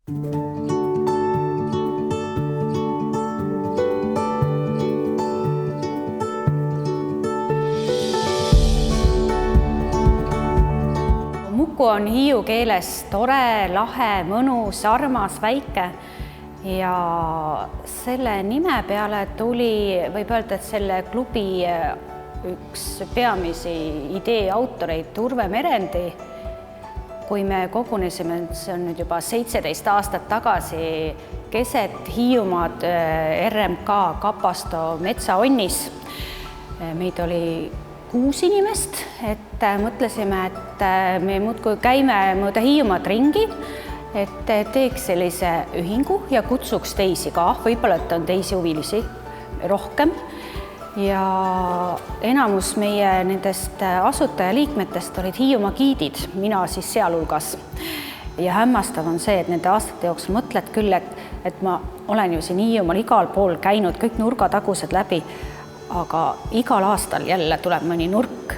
Muku on hiiu keeles tore, lahe, mõnus, armas, väike ja selle nime peale tuli, võib öelda, et selle klubi üks peamisi idee autoreid Urve Merendi, kui me kogunesime, see on nüüd juba 17 aastat tagasi, keset Hiiumaad RMK Kapasto metsaonnis. Meid oli 6 inimest, et mõtlesime, et me muudkui käime mööda Hiiumaad ringi, et teeks sellise ühingu ja kutsuks teisi ka, võib-olla et on teisi huvilisi rohkem. Ja enamus meie nendest asutajaliikmetest olid Hiiumaa giidid, mina siis sealhulgas. Ja hämmastav on see, et nende aastate jooksul mõtled küll, et ma olen ju siin Hiiumaal igal pool käinud, kõik nurgatagused läbi, aga igal aastal jälle tuleb mõni nurk,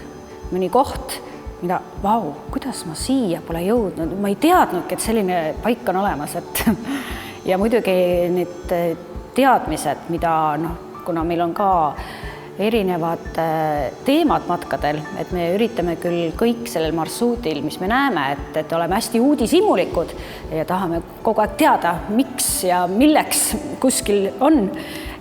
mõni koht, mida, vau, kuidas ma siia pole jõudnud, ma ei teadnudki, et selline paik on olemas, et ja muidugi need teadmised, mida, kuna meil on ka erinevad teemad matkadel, et me üritame küll kõik sellel marsruudil, mis me näeme, et oleme hästi uudishimulikud ja tahame kogu aeg teada, miks ja milleks kuskil on.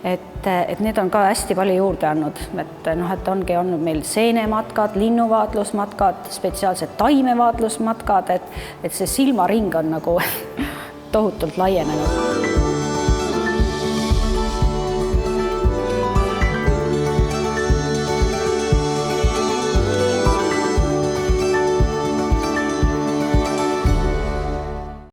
Et need on ka hästi palju juurde andnud, et ongi olnud meil seenematkad, linnuvaatlusmatkad, spetsiaalsed taimevaatlusmatkad, et see silmaring on nagu tohutult laienenud.